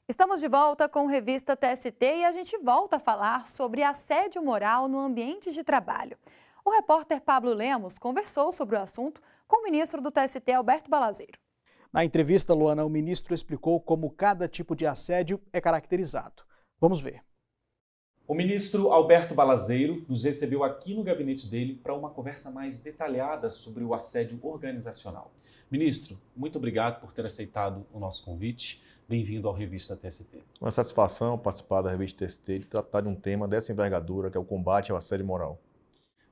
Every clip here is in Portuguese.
Estamos de volta com Revista TST e a gente volta a falar sobre assédio moral no ambiente de trabalho. O repórter Pablo Lemos conversou sobre o assunto com o ministro do TST, Alberto Balazeiro. Na entrevista, Luana, o ministro explicou como cada tipo de assédio é caracterizado. Vamos ver. O ministro Alberto Balazeiro nos recebeu aqui no gabinete dele para uma conversa mais detalhada sobre o assédio organizacional. Ministro, muito obrigado por ter aceitado o nosso convite. Bem-vindo ao Revista TST. Uma satisfação participar da Revista TST e tratar de um tema dessa envergadura, que é o combate ao assédio moral.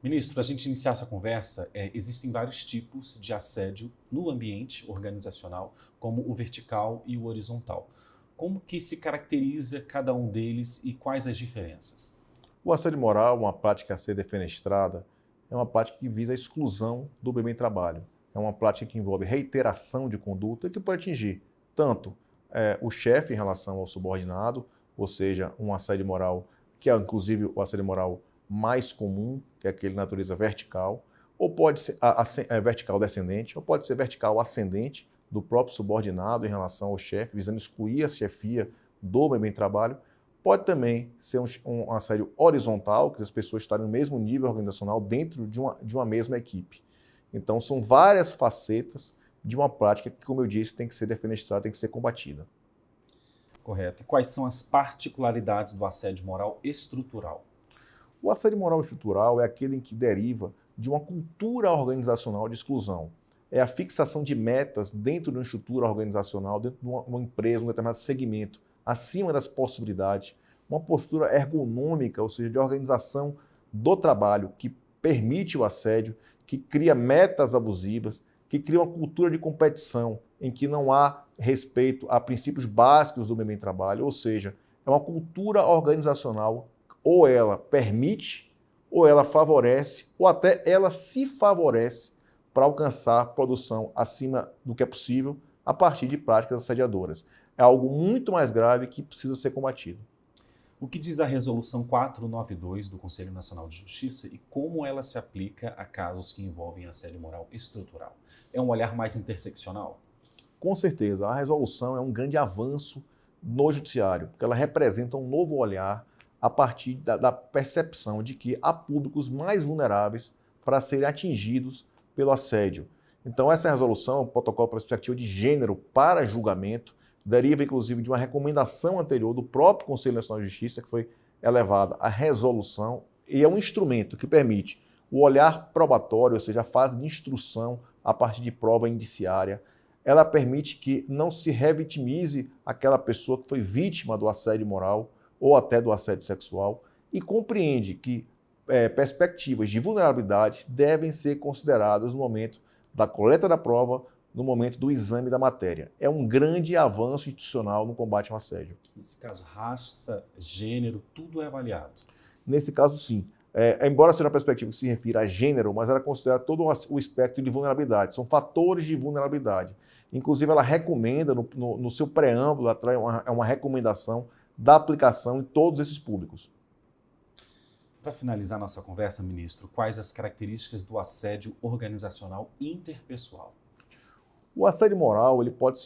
Ministro, para a gente iniciar essa conversa, existem vários tipos de assédio no ambiente organizacional, como o vertical e o horizontal. Como que se caracteriza cada um deles e quais as diferenças? O assédio moral, uma prática a ser defenestrada, é uma prática que visa a exclusão do bem trabalho. É uma prática que envolve reiteração de conduta que pode atingir tanto o chefe em relação ao subordinado, ou seja, um assédio moral que é inclusive o assédio moral mais comum, que é aquele de natureza vertical, ou pode ser vertical descendente, ou pode ser vertical ascendente do próprio subordinado em relação ao chefe, visando excluir a chefia do bem trabalho. Pode também ser um assédio horizontal, que as pessoas estarem no mesmo nível organizacional dentro de uma mesma equipe. Então, são várias facetas de uma prática que, como eu disse, tem que ser defenestrada, tem que ser combatida. Correto. E quais são as particularidades do assédio moral estrutural? O assédio moral estrutural é aquele em que deriva de uma cultura organizacional de exclusão. É a fixação de metas dentro de uma estrutura organizacional, dentro de uma empresa, um determinado segmento, acima das possibilidades, uma postura ergonômica, ou seja, de organização do trabalho, que permite o assédio, que cria metas abusivas, que cria uma cultura de competição em que não há respeito a princípios básicos do bem trabalho, ou seja, é uma cultura organizacional, ou ela permite, ou ela favorece, ou até ela se favorece para alcançar produção acima do que é possível a partir de práticas assediadoras. É algo muito mais grave que precisa ser combatido. O que diz a Resolução 492 do Conselho Nacional de Justiça e como ela se aplica a casos que envolvem assédio moral estrutural? É um olhar mais interseccional? Com certeza, a resolução é um grande avanço no judiciário, porque ela representa um novo olhar a partir da percepção de que há públicos mais vulneráveis para serem atingidos pelo assédio. Então, essa resolução, o protocolo para a perspectiva de gênero para julgamento, deriva inclusive de uma recomendação anterior do próprio Conselho Nacional de Justiça, que foi elevada à resolução, e é um instrumento que permite o olhar probatório, ou seja, a fase de instrução a partir de prova indiciária. Ela permite que não se revitimize aquela pessoa que foi vítima do assédio moral ou até do assédio sexual, e compreende que perspectivas de vulnerabilidade devem ser consideradas no momento da coleta da prova, no momento do exame da matéria. É um grande avanço institucional no combate ao assédio. Nesse caso, raça, gênero, tudo é avaliado? Nesse caso, sim. Embora seja uma perspectiva que se refira a gênero, mas ela considera todo o espectro de vulnerabilidade. São fatores de vulnerabilidade. Inclusive, ela recomenda, no seu preâmbulo, ela traz uma recomendação da aplicação em todos esses públicos. Para finalizar nossa conversa, ministro, quais as características do assédio organizacional interpessoal? O assédio moral ele pode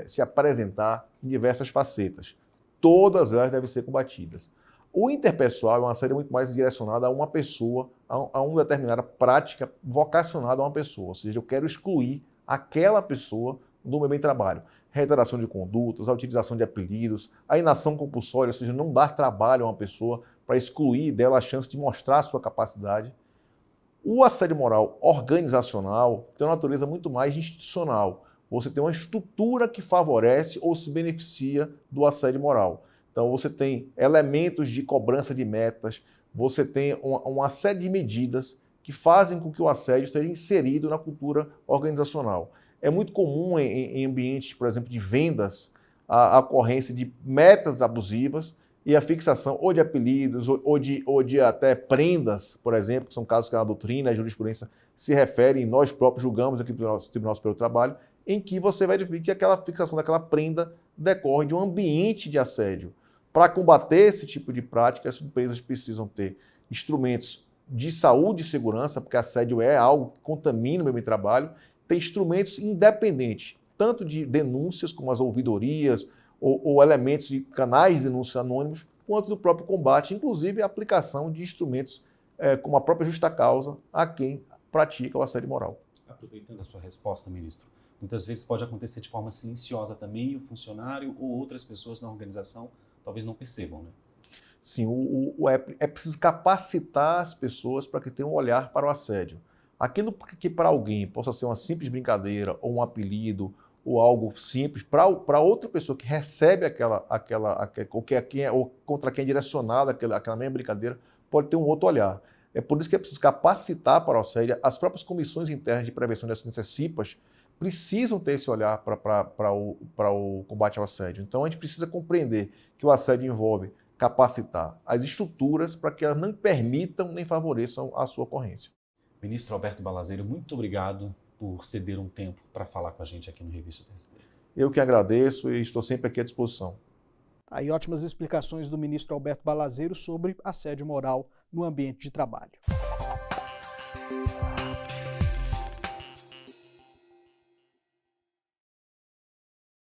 se apresentar em diversas facetas. Todas elas devem ser combatidas. O interpessoal é um assédio muito mais direcionado a uma pessoa, a uma determinada prática vocacionada a uma pessoa. Ou seja, eu quero excluir aquela pessoa do meu bem trabalho. Reiteração de condutas, a utilização de apelidos, a inação compulsória, ou seja, não dar trabalho a uma pessoa para excluir dela a chance de mostrar a sua capacidade. O assédio moral organizacional tem uma natureza muito mais institucional. Você tem uma estrutura que favorece ou se beneficia do assédio moral. Então você tem elementos de cobrança de metas, você tem uma série de medidas que fazem com que o assédio esteja inserido na cultura organizacional. É muito comum em ambientes, por exemplo, de vendas, a ocorrência de metas abusivas e a fixação ou de apelidos ou de até prendas, por exemplo, que são casos que a doutrina e a jurisprudência se referem, nós próprios julgamos aqui no Tribunal Superior do Trabalho, em que você verifica que aquela fixação daquela prenda decorre de um ambiente de assédio. Para combater esse tipo de prática, as empresas precisam ter instrumentos de saúde e segurança, porque assédio é algo que contamina o meio de trabalho, tem instrumentos independentes, tanto de denúncias como as ouvidorias, ou elementos de canais de denúncia anônimos, quanto do próprio combate, inclusive a aplicação de instrumentos como a própria justa causa a quem pratica o assédio moral. Aproveitando a sua resposta, ministro, muitas vezes pode acontecer de forma silenciosa também, e o funcionário ou outras pessoas na organização talvez não percebam, né? Sim, é preciso capacitar as pessoas para que tenham um olhar para o assédio. Aquilo que para alguém possa ser uma simples brincadeira, ou um apelido, ou algo simples, para outra pessoa que recebe ou contra quem é direcionada aquela mesma brincadeira, pode ter um outro olhar. É por isso que é preciso capacitar para o assédio. As próprias comissões internas de prevenção de assédio, CIPAs, precisam ter esse olhar para o combate ao assédio. Então, a gente precisa compreender que o assédio envolve capacitar as estruturas para que elas não permitam nem favoreçam a sua ocorrência. Ministro Alberto Balazeiru, muito obrigado por ceder um tempo para falar com a gente aqui no Revista TST. Eu que agradeço e estou sempre aqui à disposição. Aí ótimas explicações do ministro Alberto Balazeiru sobre assédio moral no ambiente de trabalho.